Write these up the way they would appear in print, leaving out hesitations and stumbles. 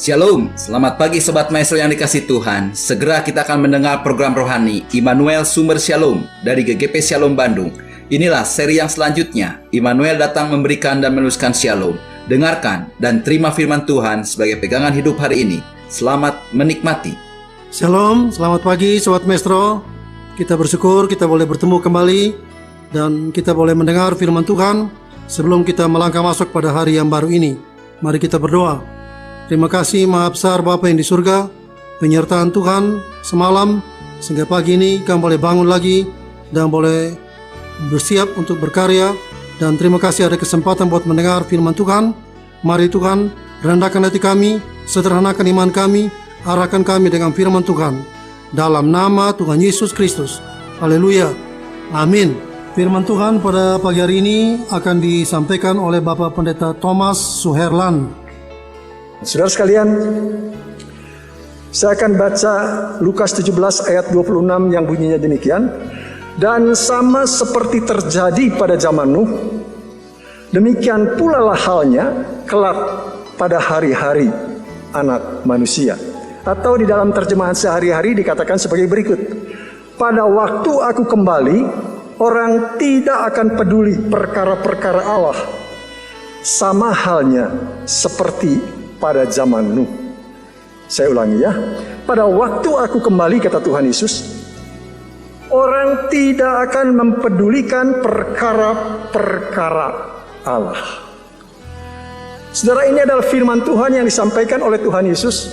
Shalom, selamat pagi Sobat Maestro yang dikasih Tuhan. Segera kita akan mendengar program rohani Immanuel Sumber Shalom dari GGP Shalom Bandung. Inilah seri yang selanjutnya. Immanuel datang memberikan dan meneruskan Shalom. Dengarkan dan terima firman Tuhan sebagai pegangan hidup hari ini. Selamat menikmati. Shalom, selamat pagi Sobat Maestro. Kita bersyukur kita boleh bertemu kembali dan kita boleh mendengar firman Tuhan sebelum kita melangkah masuk pada hari yang baru ini. Mari kita berdoa. Terima kasih Maha Besar Bapa yang di surga, penyertaan Tuhan semalam sehingga pagi ini kami boleh bangun lagi dan boleh bersiap untuk berkarya. Dan terima kasih ada kesempatan buat mendengar firman Tuhan. Mari Tuhan rendahkan hati kami, sederhanakan iman kami, arahkan kami dengan firman Tuhan. Dalam nama Tuhan Yesus Kristus. Haleluya. Amin. Firman Tuhan pada pagi hari ini akan disampaikan oleh Bapak Pendeta Thomas Suherlan. Saudara sekalian, saya akan baca Lukas 17 ayat 26 yang bunyinya demikian. Dan sama seperti terjadi pada zaman Nuh, demikian pula lah halnya kelak pada hari-hari anak manusia. Atau di dalam terjemahan sehari-hari dikatakan sebagai berikut. Pada waktu aku kembali, orang tidak akan peduli perkara-perkara Allah. Sama halnya seperti pada zaman Nuh. Saya ulangi ya. Pada waktu aku kembali, kata Tuhan Yesus, orang tidak akan mempedulikan perkara-perkara Allah. Saudara, ini adalah firman Tuhan yang disampaikan oleh Tuhan Yesus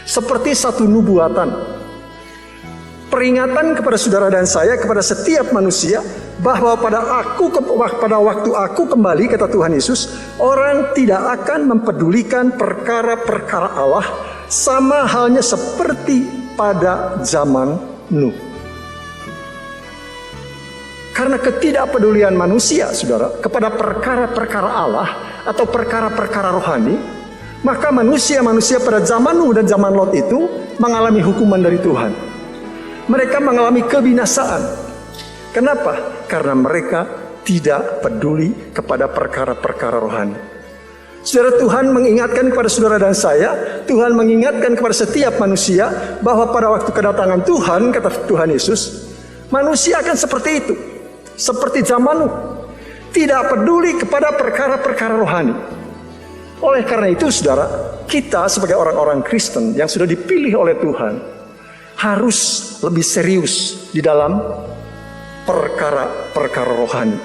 seperti satu nubuatan. Peringatan kepada saudara dan saya, kepada setiap manusia, bahwa pada waktu aku kembali, kata Tuhan Yesus, orang tidak akan mempedulikan perkara-perkara Allah, sama halnya seperti pada zaman Nuh. Karena ketidakpedulian manusia, saudara, kepada perkara-perkara Allah atau perkara-perkara rohani, maka manusia-manusia pada zaman Nuh dan zaman Lot itu mengalami hukuman dari Tuhan. Mereka mengalami kebinasaan. Kenapa? Karena mereka tidak peduli kepada perkara-perkara rohani. Saudara, Tuhan mengingatkan kepada saudara dan saya, Tuhan mengingatkan kepada setiap manusia bahwa pada waktu kedatangan Tuhan, kata Tuhan Yesus, manusia akan seperti itu. Seperti zaman Nuh, tidak peduli kepada perkara-perkara rohani. Oleh karena itu, saudara, kita sebagai orang-orang Kristen yang sudah dipilih oleh Tuhan harus lebih serius di dalam perkara-perkara rohani.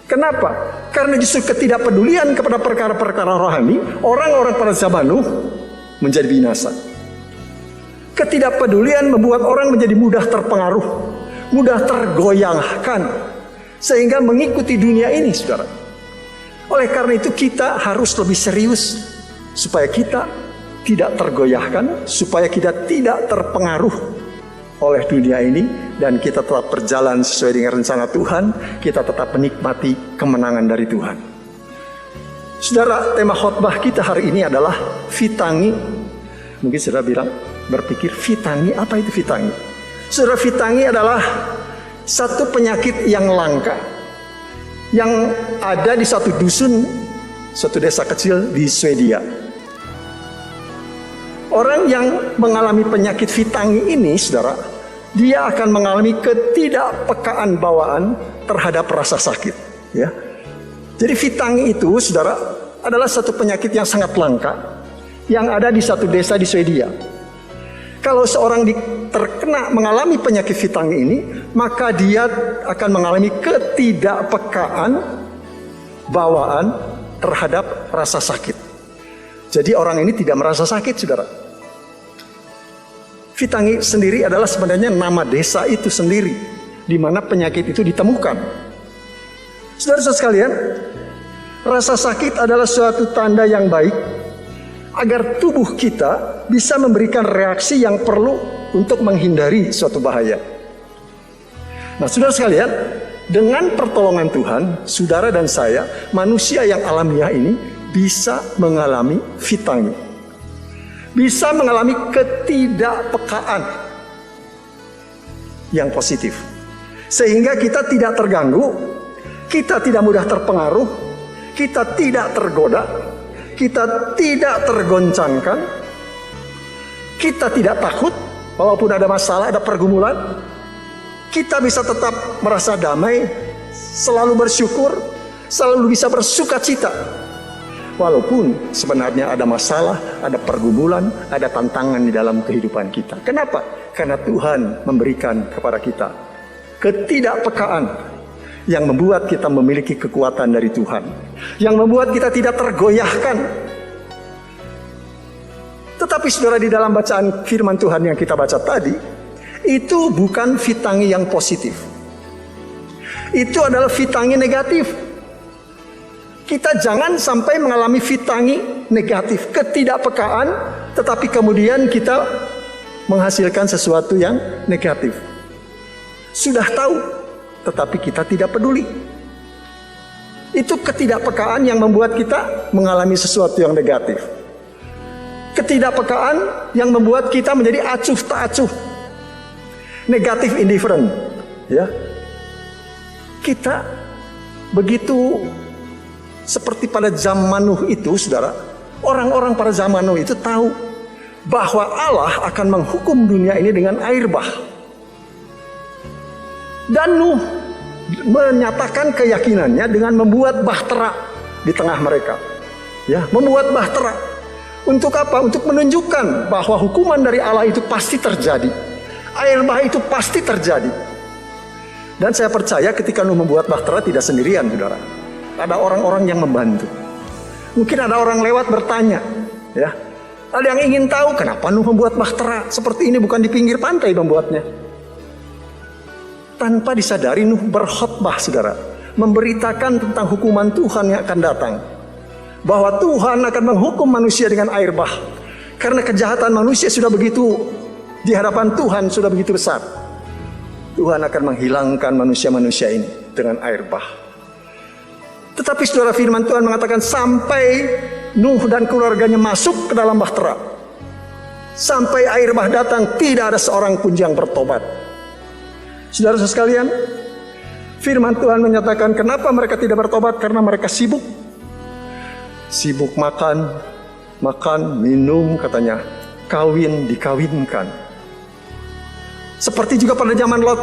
Kenapa? Karena justru ketidakpedulian kepada perkara-perkara rohani, orang-orang pada zaman Nuh menjadi binasa. Ketidakpedulian membuat orang menjadi mudah terpengaruh, mudah tergoyahkan, sehingga mengikuti dunia ini, saudara. Oleh karena itu kita harus lebih serius supaya kita tidak tergoyahkan, supaya kita tidak terpengaruh oleh dunia ini, dan kita tetap berjalan sesuai dengan rencana Tuhan, kita tetap menikmati kemenangan dari Tuhan. Saudara, tema khotbah kita hari ini adalah vitangi. Mungkin saudara berpikir vitangi, apa itu vitangi? Saudara, vitangi adalah satu penyakit yang langka yang ada di satu dusun, suatu desa kecil di Swedia. Orang yang mengalami penyakit vitangi ini, saudara, dia akan mengalami ketidakpekaan bawaan terhadap rasa sakit. Ya. Jadi vitangi itu, saudara, adalah satu penyakit yang sangat langka yang ada di satu desa di Swedia. Kalau seorang terkena mengalami penyakit vitangi ini, maka dia akan mengalami ketidakpekaan bawaan terhadap rasa sakit. Jadi orang ini tidak merasa sakit, saudara. Vitangi sendiri adalah sebenarnya nama desa itu sendiri, di mana penyakit itu ditemukan. Saudara-saudara sekalian, rasa sakit adalah suatu tanda yang baik agar tubuh kita bisa memberikan reaksi yang perlu untuk menghindari suatu bahaya. Nah, saudara sekalian, dengan pertolongan Tuhan, saudara dan saya, manusia yang alamiah ini bisa mengalami vitangi. Bisa mengalami ketidakpekaan yang positif. Sehingga kita tidak terganggu, kita tidak mudah terpengaruh, kita tidak tergoda, kita tidak tergoncangkan Kita tidak takut walaupun ada masalah, ada pergumulan. Kita bisa tetap merasa damai, selalu bersyukur, selalu bisa bersuka cita. Walaupun sebenarnya ada masalah, ada pergumulan, ada tantangan di dalam kehidupan kita. Kenapa? Karena Tuhan memberikan kepada kita ketidakpekaan yang membuat kita memiliki kekuatan dari Tuhan, yang membuat kita tidak tergoyahkan. Tetapi saudara, di dalam bacaan firman Tuhan yang kita baca tadi, itu bukan vitangi yang positif. Itu adalah vitangi negatif. Kita jangan sampai mengalami vitangi negatif, ketidakpekaan, tetapi kemudian kita menghasilkan sesuatu yang negatif. Sudah tahu, tetapi kita tidak peduli. Itu ketidakpekaan yang membuat kita mengalami sesuatu yang negatif. Ketidakpekaan yang membuat kita menjadi acuh tak acuh. Negatif indifferent, ya. Kita begitu seperti pada zaman Nuh itu, saudara. Orang-orang pada zaman Nuh itu tahu bahwa Allah akan menghukum dunia ini dengan air bah. Dan Nuh menyatakan keyakinannya dengan membuat bahtera di tengah mereka. Ya, membuat bahtera. Untuk apa? Untuk menunjukkan bahwa hukuman dari Allah itu pasti terjadi. Air bah itu pasti terjadi. Dan saya percaya ketika Nuh membuat bahtera tidak sendirian, saudara. Ada orang-orang yang membantu. Mungkin ada orang lewat bertanya, ya. Ada yang ingin tahu kenapa Nuh membuat bahtera seperti ini, bukan di pinggir pantai membuatnya. Tanpa disadari Nuh berkhotbah, saudara, memberitakan tentang hukuman Tuhan yang akan datang. Bahwa Tuhan akan menghukum manusia dengan air bah. Karena kejahatan manusia sudah begitu, di hadapan Tuhan sudah begitu besar. Tuhan akan menghilangkan manusia-manusia ini dengan air bah. Tetapi saudara, firman Tuhan mengatakan sampai Nuh dan keluarganya masuk ke dalam bahtera, sampai air bah datang, tidak ada seorang pun yang bertobat. Saudara sekalian, firman Tuhan menyatakan kenapa mereka tidak bertobat? Karena mereka sibuk. Sibuk makan, minum, katanya, kawin, dikawinkan. Seperti juga pada zaman Lot.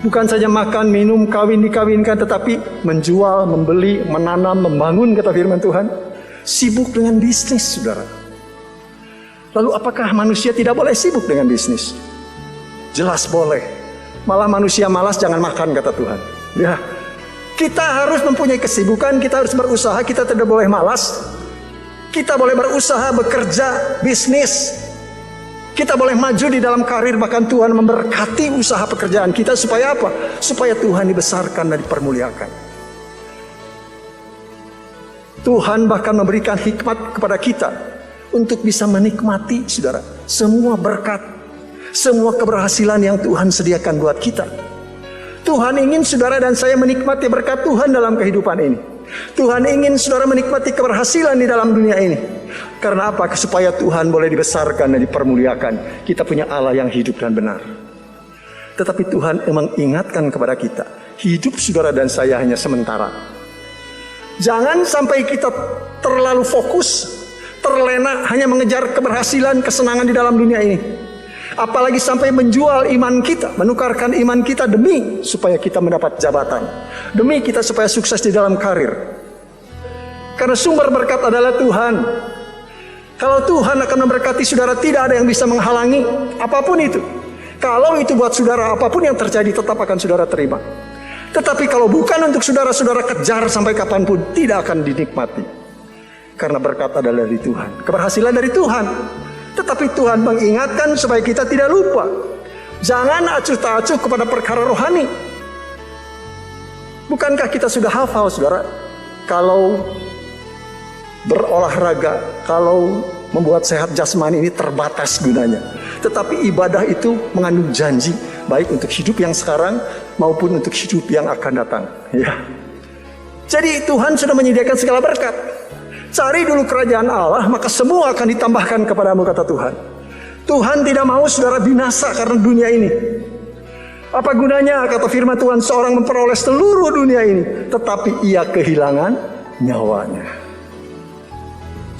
Bukan saja makan, minum, kawin, dikawinkan, tetapi menjual, membeli, menanam, membangun, kata firman Tuhan. Sibuk dengan bisnis, saudara. Lalu apakah manusia tidak boleh sibuk dengan bisnis? Jelas boleh. Malah manusia malas jangan makan, kata Tuhan. Ya, kita harus mempunyai kesibukan, kita harus berusaha, kita tidak boleh malas. Kita boleh berusaha, bekerja, bisnis. Kita boleh maju di dalam karir, bahkan Tuhan memberkati usaha pekerjaan kita. Supaya apa? Supaya Tuhan dibesarkan dan dipermuliakan. Tuhan bahkan memberikan hikmat kepada kita untuk bisa menikmati, saudara, semua berkat, semua keberhasilan yang Tuhan sediakan buat kita. Tuhan ingin saudara dan saya menikmati berkat Tuhan dalam kehidupan ini. Tuhan ingin saudara menikmati keberhasilan di dalam dunia ini. Karena apa? Supaya Tuhan boleh dibesarkan dan dipermuliakan. Kita punya Allah yang hidup dan benar. Tetapi Tuhan memang ingatkan kepada kita, hidup saudara dan saya hanya sementara. Jangan sampai kita terlalu fokus, terlena hanya mengejar keberhasilan, kesenangan di dalam dunia ini. Apalagi sampai menjual iman kita, menukarkan iman kita demi supaya kita mendapat jabatan, demi kita supaya sukses di dalam karir. Karena sumber berkat adalah Tuhan. Kalau Tuhan akan memberkati saudara, tidak ada yang bisa menghalangi apapun itu. Kalau itu buat saudara, apapun yang terjadi tetap akan saudara terima. Tetapi kalau bukan untuk saudara, saudara kejar sampai kapanpun, tidak akan dinikmati. Karena berkat adalah dari Tuhan, keberhasilan dari Tuhan. Tetapi Tuhan mengingatkan supaya kita tidak lupa. Jangan acuh tak acuh kepada perkara rohani. Bukankah kita sudah hafal, saudara? Kalau berolahraga, kalau membuat sehat jasmani ini terbatas gunanya. Tetapi ibadah itu mengandung janji, baik untuk hidup yang sekarang maupun untuk hidup yang akan datang. Ya. Jadi Tuhan sudah menyediakan segala berkat. Cari dulu kerajaan Allah, maka semua akan ditambahkan kepadamu, kata Tuhan. Tuhan tidak mau saudara binasa karena dunia ini. Apa gunanya, kata firman Tuhan, seorang memperoleh seluruh dunia ini, tetapi ia kehilangan nyawanya.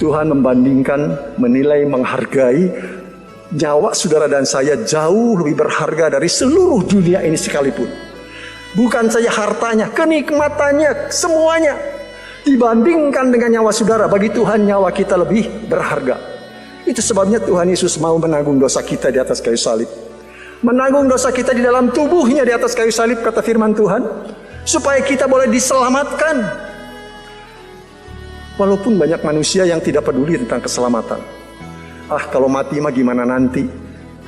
Tuhan membandingkan, menilai, menghargai nyawa saudara dan saya jauh lebih berharga dari seluruh dunia ini sekalipun. Bukan saja hartanya, kenikmatannya, semuanya dibandingkan dengan nyawa saudara. Bagi Tuhan nyawa kita lebih berharga. Itu sebabnya Tuhan Yesus mau menanggung dosa kita di atas kayu salib. Menanggung dosa kita di dalam tubuhnya di atas kayu salib, kata firman Tuhan, supaya kita boleh diselamatkan. Walaupun banyak manusia yang tidak peduli tentang keselamatan. Kalau mati mah gimana nanti?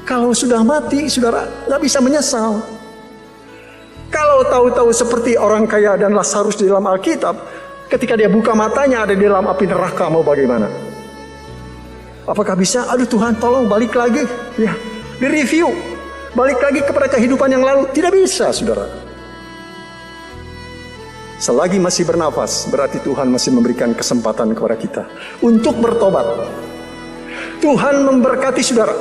Kalau sudah mati, saudara nggak bisa menyesal. Kalau tahu-tahu seperti orang kaya dan Lazarus di dalam Alkitab, ketika dia buka matanya ada di dalam api neraka, mau bagaimana? Apakah bisa? Aduh Tuhan, tolong balik lagi, ya, direview, balik lagi kepada kehidupan yang lalu? Tidak bisa, saudara. Selagi masih bernafas, berarti Tuhan masih memberikan kesempatan kepada kita untuk bertobat. Tuhan memberkati saudara.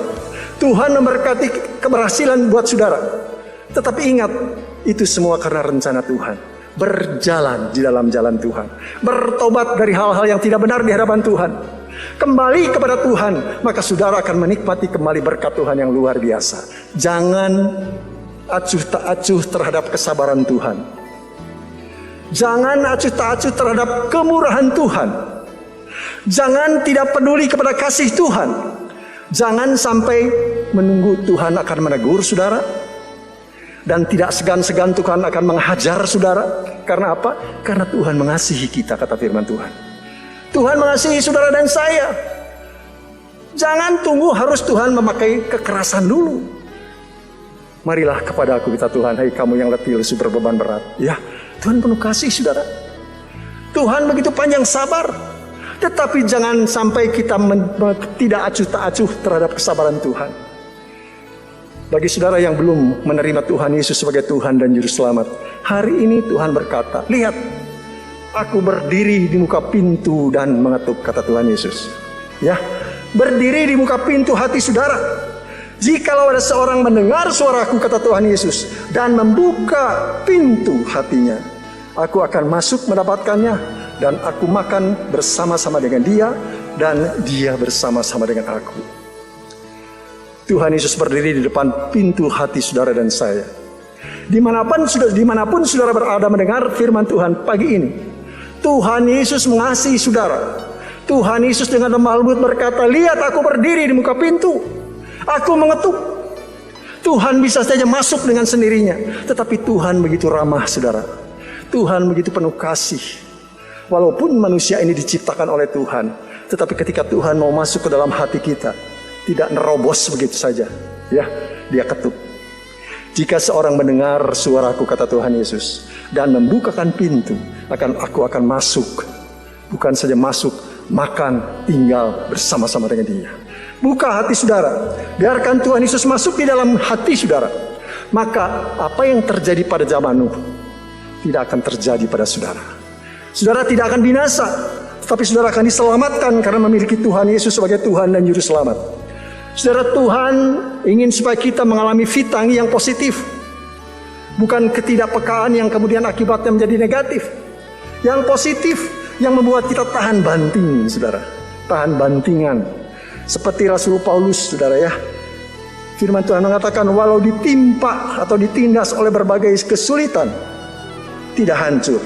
Tuhan memberkati keberhasilan buat saudara. Tetapi ingat, itu semua karena rencana Tuhan. Berjalan di dalam jalan Tuhan. Bertobat dari hal-hal yang tidak benar di hadapan Tuhan. Kembali kepada Tuhan, maka saudara akan menikmati kembali berkat Tuhan yang luar biasa. Jangan acuh tak acuh terhadap kesabaran Tuhan. Jangan acuh tak acuh terhadap kemurahan Tuhan. Jangan tidak peduli kepada kasih Tuhan. Jangan sampai menunggu Tuhan akan menegur saudara. Dan tidak segan-segan Tuhan akan menghajar saudara. Karena apa? Karena Tuhan mengasihi kita, kata firman Tuhan. Tuhan mengasihi saudara dan saya. Jangan tunggu harus Tuhan memakai kekerasan dulu. Marilah kepada aku, kata Tuhan, hai kamu yang letih lesu berbeban berat. Ya, Tuhan penuh kasih saudara. Tuhan begitu panjang sabar. Tetapi jangan sampai kita tidak acuh tak acuh terhadap kesabaran Tuhan. Bagi saudara yang belum menerima Tuhan Yesus sebagai Tuhan dan Juru Selamat, hari ini Tuhan berkata, lihat, aku berdiri di muka pintu dan mengetuk, kata Tuhan Yesus. Ya, berdiri di muka pintu hati saudara. Jikalau ada seorang mendengar suaraku, kata Tuhan Yesus, dan membuka pintu hatinya, aku akan masuk mendapatkannya, dan aku makan bersama-sama dengan dia, dan dia bersama-sama dengan aku. Tuhan Yesus berdiri di depan pintu hati saudara dan saya. Dimanapun saudara berada mendengar firman Tuhan pagi ini, Tuhan Yesus mengasihi saudara. Tuhan Yesus dengan lemah lembut berkata, lihat aku berdiri di muka pintu, aku mengetuk. Tuhan bisa saja masuk dengan sendirinya, tetapi Tuhan begitu ramah saudara. Tuhan begitu penuh kasih. Walaupun manusia ini diciptakan oleh Tuhan, tetapi ketika Tuhan mau masuk ke dalam hati kita, tidak nerobos begitu saja, ya, dia ketuk. Jika seorang mendengar suaraku, kata Tuhan Yesus, dan membukakan pintu, aku akan masuk. Bukan saja masuk, makan, tinggal bersama-sama dengan dia. Buka hati saudara, biarkan Tuhan Yesus masuk di dalam hati saudara. Maka apa yang terjadi pada zaman Nuh tidak akan terjadi pada saudara. Saudara tidak akan binasa, tapi saudara akan diselamatkan karena memiliki Tuhan Yesus sebagai Tuhan dan Juru Selamat. Saudara, Tuhan ingin supaya kita mengalami fitangi yang positif, bukan ketidakpekaan yang kemudian akibatnya menjadi negatif. Yang positif, yang membuat kita tahan banting, saudara, tahan bantingan. Seperti Rasul Paulus, saudara, ya, firman Tuhan mengatakan, walau ditimpa atau ditindas oleh berbagai kesulitan, tidak hancur.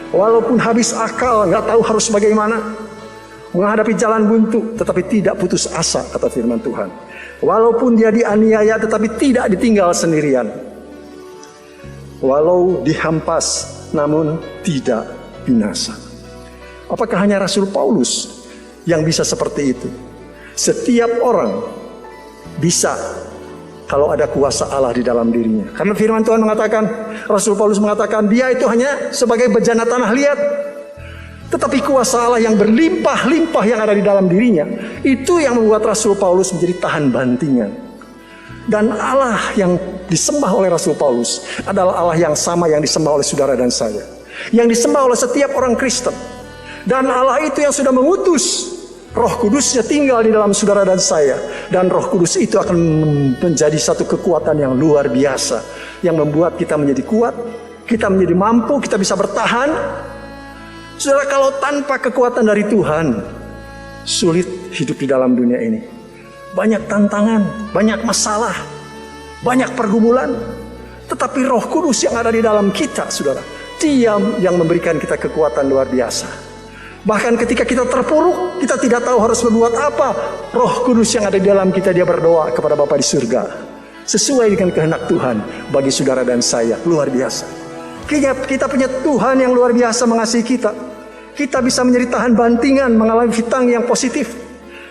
Walaupun habis akal, nggak tahu harus bagaimana, menghadapi jalan buntu, tetapi tidak putus asa, kata firman Tuhan. Walaupun dia dianiaya, tetapi tidak ditinggal sendirian. Walau dihampas, namun tidak binasa. Apakah hanya Rasul Paulus yang bisa seperti itu? Setiap orang bisa kalau ada kuasa Allah di dalam dirinya. Karena firman Tuhan mengatakan, Rasul Paulus mengatakan, dia itu hanya sebagai bejana tanah liat. Tetapi kuasa Allah yang berlimpah-limpah yang ada di dalam dirinya, itu yang membuat Rasul Paulus menjadi tahan bantingan. Dan Allah yang disembah oleh Rasul Paulus adalah Allah yang sama yang disembah oleh saudara dan saya, yang disembah oleh setiap orang Kristen. Dan Allah itu yang sudah mengutus Roh Kudusnya tinggal di dalam saudara dan saya. Dan Roh Kudus itu akan menjadi satu kekuatan yang luar biasa, yang membuat kita menjadi kuat, kita menjadi mampu, kita bisa bertahan. Saudara, kalau tanpa kekuatan dari Tuhan, sulit hidup di dalam dunia ini. Banyak tantangan, banyak masalah, banyak pergumulan. Tetapi Roh Kudus yang ada di dalam kita, saudara, Dia yang memberikan kita kekuatan luar biasa. Bahkan ketika kita terpuruk, kita tidak tahu harus berbuat apa, Roh Kudus yang ada di dalam kita, Dia berdoa kepada Bapa di surga sesuai dengan kehendak Tuhan bagi saudara dan saya. Luar biasa. Kita punya Tuhan yang luar biasa mengasihi kita. Kita bisa menjadi tahan bantingan, mengalami fitang yang positif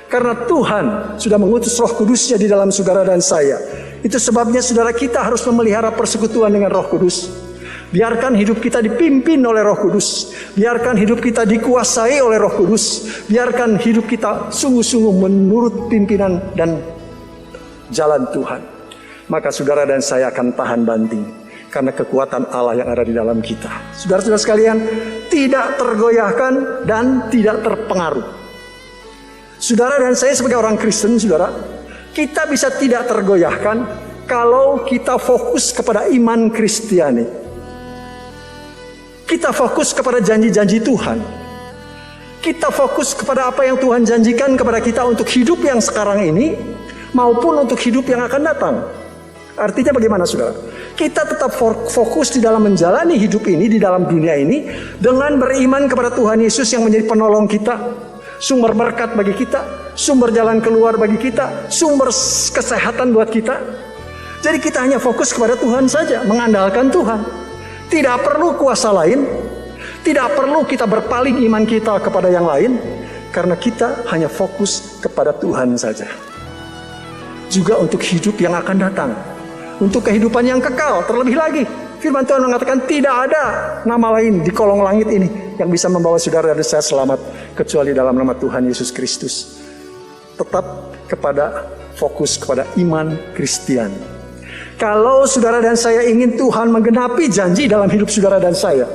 karena Tuhan sudah mengutus Roh Kudus-Nya di dalam saudara dan saya. Itu sebabnya saudara, kita harus memelihara persekutuan dengan Roh Kudus. Biarkan hidup kita dipimpin oleh Roh Kudus. Biarkan hidup kita dikuasai oleh Roh Kudus. Biarkan hidup kita sungguh-sungguh menurut pimpinan dan jalan Tuhan. Maka saudara dan saya akan tahan banting karena kekuatan Allah yang ada di dalam kita. Saudara-saudara sekalian, tidak tergoyahkan dan tidak terpengaruh. Saudara dan saya sebagai orang Kristen, saudara, kita bisa tidak tergoyahkan kalau kita fokus kepada iman Kristiani. Kita fokus kepada janji-janji Tuhan. Kita fokus kepada apa yang Tuhan janjikan kepada kita untuk hidup yang sekarang ini maupun untuk hidup yang akan datang. Artinya bagaimana, saudara? Kita tetap fokus di dalam menjalani hidup ini, di dalam dunia ini, dengan beriman kepada Tuhan Yesus yang menjadi penolong kita, sumber berkat bagi kita, sumber jalan keluar bagi kita, sumber kesehatan buat kita. Jadi kita hanya fokus kepada Tuhan saja, mengandalkan Tuhan. Tidak perlu kuasa lain, tidak perlu kita berpaling iman kita kepada yang lain, karena kita hanya fokus kepada Tuhan saja. Juga untuk hidup yang akan datang, untuk kehidupan yang kekal. Terlebih lagi, firman Tuhan mengatakan tidak ada nama lain di kolong langit ini yang bisa membawa saudara dan saya selamat kecuali dalam nama Tuhan Yesus Kristus. Tetap fokus kepada iman Kristiani. Kalau saudara dan saya ingin Tuhan menggenapi janji dalam hidup saudara dan saya,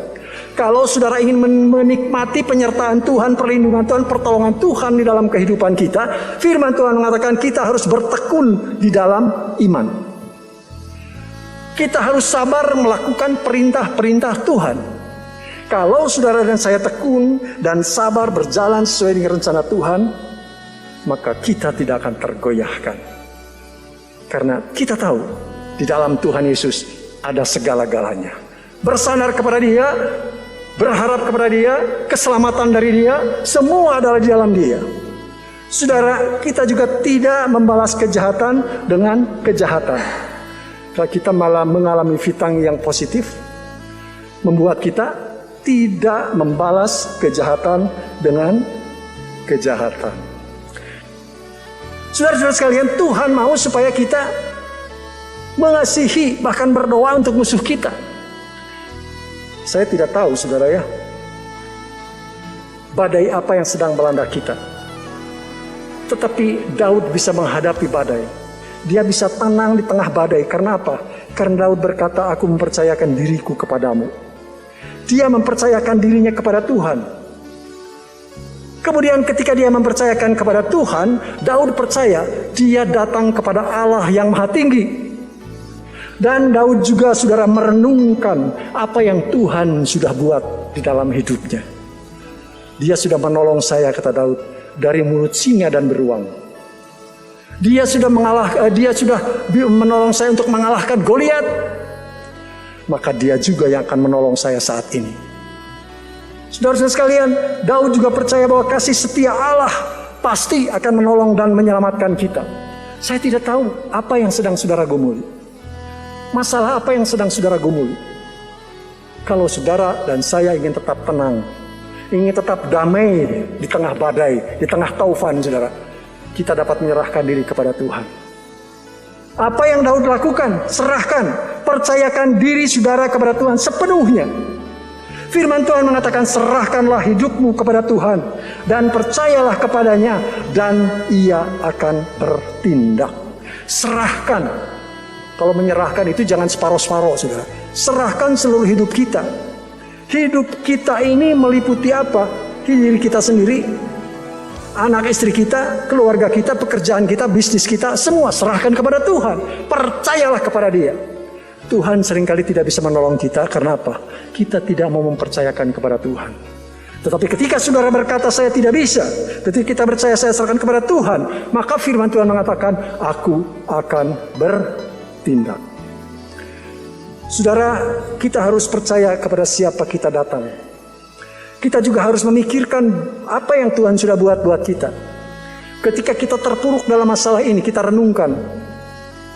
kalau saudara ingin menikmati penyertaan Tuhan, perlindungan Tuhan, pertolongan Tuhan di dalam kehidupan kita, firman Tuhan mengatakan kita harus bertekun di dalam iman. Kita harus sabar melakukan perintah-perintah Tuhan. Kalau saudara dan saya tekun dan sabar berjalan sesuai dengan rencana Tuhan, maka kita tidak akan tergoyahkan. Karena kita tahu di dalam Tuhan Yesus ada segala-galanya. Bersandar kepada Dia, berharap kepada Dia, keselamatan dari Dia, semua adalah di dalam Dia. Saudara, kita juga tidak membalas kejahatan dengan kejahatan. Kalau kita malah mengalami fitang yang positif, membuat kita tidak membalas kejahatan dengan kejahatan. Saudara-saudara sekalian, Tuhan mau supaya kita mengasihi, bahkan berdoa untuk musuh kita. Saya tidak tahu, saudara ya, badai apa yang sedang melanda kita. Tetapi Daud bisa menghadapi badai. Dia bisa tenang di tengah badai. Karena apa? Karena Daud berkata, aku mempercayakan diriku kepadamu. Dia mempercayakan dirinya kepada Tuhan. Kemudian ketika dia mempercayakan kepada Tuhan, Daud percaya dia datang kepada Allah yang maha tinggi. Dan Daud juga saudara merenungkan apa yang Tuhan sudah buat di dalam hidupnya. Dia sudah menolong saya, kata Daud, dari mulut singa dan beruang. Dia sudah menolong saya untuk mengalahkan Goliat. Maka dia juga yang akan menolong saya saat ini. Saudara-saudara sekalian, Daud juga percaya bahwa kasih setia Allah pasti akan menolong dan menyelamatkan kita. Saya tidak tahu apa yang sedang saudara gumuli. Masalah apa yang sedang saudara gumuli? Kalau saudara dan saya ingin tetap tenang, ingin tetap damai di tengah badai, di tengah taufan, saudara, kita dapat menyerahkan diri kepada Tuhan. Apa yang Daud lakukan? Serahkan, percayakan diri saudara kepada Tuhan sepenuhnya. Firman Tuhan mengatakan, serahkanlah hidupmu kepada Tuhan dan percayalah kepadanya dan Ia akan bertindak. Serahkan. Kalau menyerahkan itu jangan separuh-separuh, saudara. Serahkan seluruh hidup kita. Hidup kita ini meliputi apa? Diri kita sendiri, anak istri kita, keluarga kita, pekerjaan kita, bisnis kita, semua serahkan kepada Tuhan. Percayalah kepada Dia. Tuhan seringkali tidak bisa menolong kita, karena apa? Kita tidak mau mempercayakan kepada Tuhan. Tetapi ketika saudara berkata saya tidak bisa, ketika kita percaya saya serahkan kepada Tuhan, maka firman Tuhan mengatakan aku akan bertindak. Saudara, kita harus percaya kepada siapa kita datang. Kita juga harus memikirkan apa yang Tuhan sudah buat kita. Ketika kita terpuruk dalam masalah ini, kita renungkan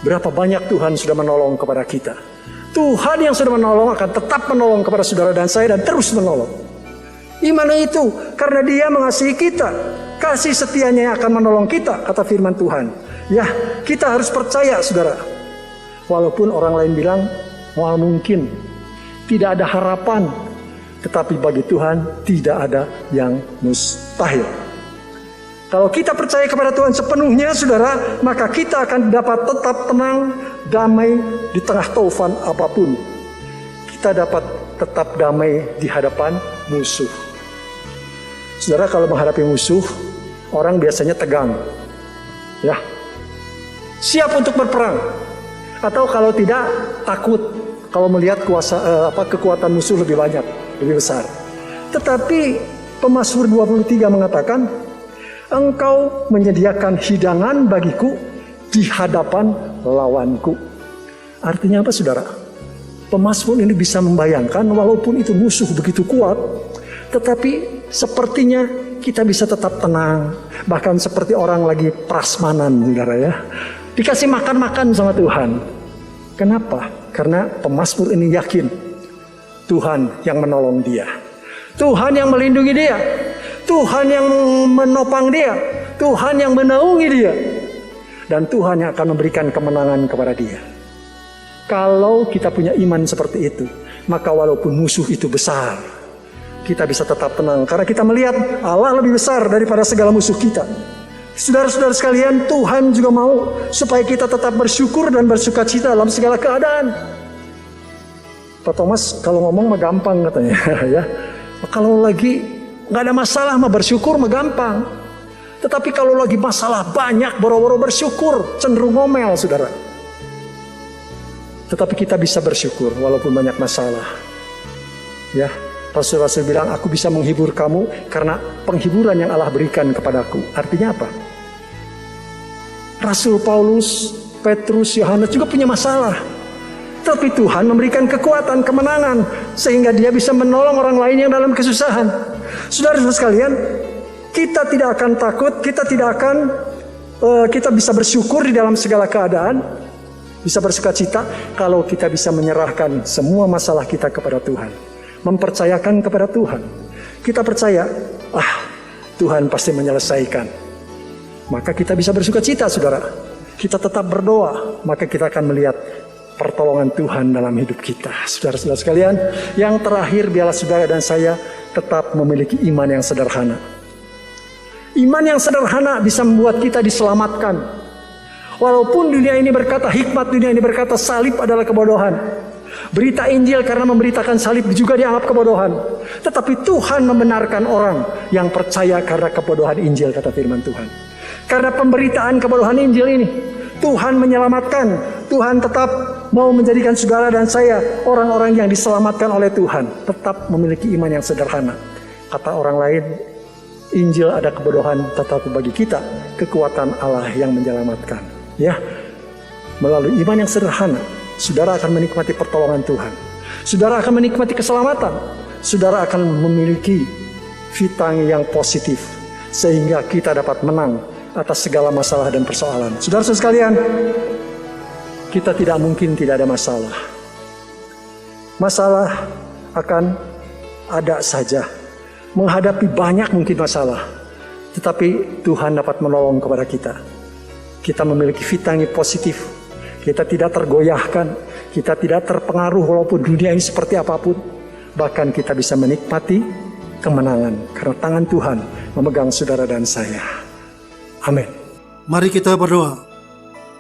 berapa banyak Tuhan sudah menolong kepada kita. Tuhan yang sudah menolong akan tetap menolong kepada saudara dan saya dan terus menolong. Iman itu karena Dia mengasihi kita. Kasih setianya yang akan menolong kita, kata firman Tuhan. Ya, kita harus percaya, saudara. Walaupun orang lain bilang, wah mungkin tidak ada harapan, tetapi bagi Tuhan tidak ada yang mustahil. Kalau kita percaya kepada Tuhan sepenuhnya, saudara, maka kita akan dapat tetap tenang, damai di tengah taufan apapun. Kita dapat tetap damai di hadapan musuh. Saudara, kalau menghadapi musuh, orang biasanya tegang, ya, siap untuk berperang, atau kalau tidak takut kalau melihat kekuatan musuh lebih banyak, lebih besar. Tetapi Pemazmur 23 mengatakan, Engkau menyediakan hidangan bagiku di hadapan lawanku. Artinya apa, saudara? Pemazmur ini bisa membayangkan walaupun itu musuh begitu kuat, tetapi sepertinya kita bisa tetap tenang. Bahkan seperti orang lagi prasmanan, saudara ya. Dikasih makan-makan sama Tuhan. Kenapa? Karena pemazmur ini yakin Tuhan yang menolong dia. Tuhan yang melindungi dia. Tuhan yang menopang dia. Tuhan yang menaungi dia. Dan Tuhan yang akan memberikan kemenangan kepada dia. Kalau kita punya iman seperti itu, maka walaupun musuh itu besar, kita bisa tetap tenang. Karena kita melihat Allah lebih besar daripada segala musuh kita. Saudara-saudara sekalian, Tuhan juga mau supaya kita tetap bersyukur dan bersukacita dalam segala keadaan. Pak Thomas kalau ngomong mah gampang katanya. Ya. Kalau lagi nggak ada masalah mah bersyukur mah gampang. Tetapi kalau lagi masalah banyak, boro-boro bersyukur, cenderung ngomel, saudara. Tetapi kita bisa bersyukur walaupun banyak masalah. Ya, Rasul-Rasul bilang, aku bisa menghibur kamu karena penghiburan yang Allah berikan kepadaku. Artinya apa? Rasul Paulus, Petrus, Yohanes juga punya masalah. Tapi Tuhan memberikan kekuatan, kemenangan, sehingga dia bisa menolong orang lain yang dalam kesusahan. Saudara-saudara sekalian, kita tidak akan takut, kita bisa bersyukur di dalam segala keadaan, bisa bersukacita kalau kita bisa menyerahkan semua masalah kita kepada Tuhan. Mempercayakan kepada Tuhan. Kita percaya, Tuhan pasti menyelesaikan. Maka kita bisa bersukacita, saudara. Kita tetap berdoa, maka kita akan melihat pertolongan Tuhan dalam hidup kita. Saudara-saudara sekalian, yang terakhir biarlah saudara dan saya tetap memiliki iman yang sederhana. Iman yang sederhana bisa membuat kita diselamatkan. Walaupun dunia ini berkata hikmat, dunia ini berkata salib adalah kebodohan. Berita Injil karena memberitakan salib juga dianggap kebodohan. Tetapi Tuhan membenarkan orang yang percaya karena kebodohan Injil, kata firman Tuhan. Karena pemberitaan kebodohan Injil ini, Tuhan menyelamatkan. Tuhan tetap mau menjadikan saudara dan saya orang-orang yang diselamatkan oleh Tuhan. Tetap memiliki iman yang sederhana. Kata orang lain, Injil ada kebodohan, tetapi bagi kita kekuatan Allah yang menyelamatkan. Ya, melalui iman yang sederhana, saudara akan menikmati pertolongan Tuhan. Saudara akan menikmati keselamatan. Saudara akan memiliki vitangi yang positif, sehingga kita dapat menang atas segala masalah dan persoalan. Saudara-saudara sekalian, kita tidak mungkin tidak ada masalah. Masalah akan ada saja. Menghadapi banyak mungkin masalah, tetapi Tuhan dapat menolong kepada kita. Kita memiliki vitangi positif. Kita tidak tergoyahkan, kita tidak terpengaruh walaupun dunia ini seperti apapun. Bahkan kita bisa menikmati kemenangan karena tangan Tuhan memegang saudara dan saya. Amin. Mari kita berdoa.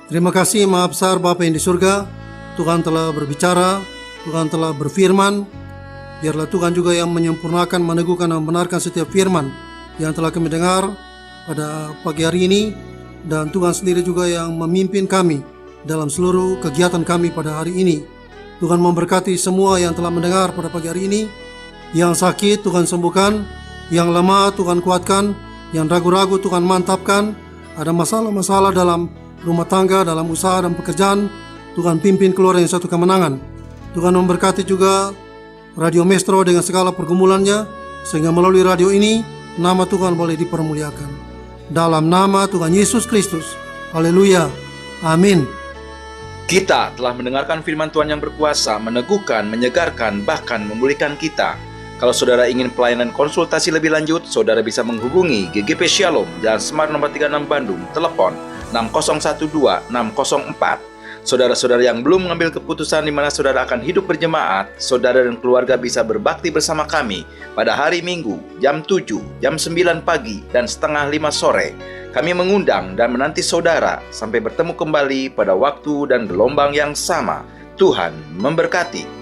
Terima kasih Maha Besar Bapa yang di surga. Tuhan telah berbicara, Tuhan telah berfirman. Biarlah Tuhan juga yang menyempurnakan, meneguhkan dan membenarkan setiap firman yang telah kami dengar pada pagi hari ini. Dan Tuhan sendiri juga yang memimpin kami dalam seluruh kegiatan kami pada hari ini. Tuhan memberkati semua yang telah mendengar pada pagi hari ini. Yang sakit Tuhan sembuhkan, Yang lemah Tuhan kuatkan, yang ragu-ragu Tuhan mantapkan. Ada masalah-masalah dalam rumah tangga, dalam usaha dan pekerjaan, Tuhan pimpin keluar yang satu kemenangan. Tuhan memberkati juga Radio Maestro dengan segala pergumulannya, sehingga melalui radio ini nama Tuhan boleh dipermuliakan. Dalam nama Tuhan Yesus Kristus. Haleluya. Amin. Kita telah mendengarkan firman Tuhan yang berkuasa, meneguhkan, menyegarkan, bahkan memulihkan kita. Kalau saudara ingin pelayanan konsultasi lebih lanjut, saudara bisa menghubungi GGP Shalom, Jalan Semar nomor 36 Bandung, telepon 6012-604. Saudara-saudara yang belum mengambil keputusan di mana saudara akan hidup berjemaat, saudara dan keluarga bisa berbakti bersama kami pada hari Minggu, jam 7, jam 9 pagi, dan setengah 5 sore. Kami mengundang dan menanti saudara sampai bertemu kembali pada waktu dan gelombang yang sama. Tuhan memberkati.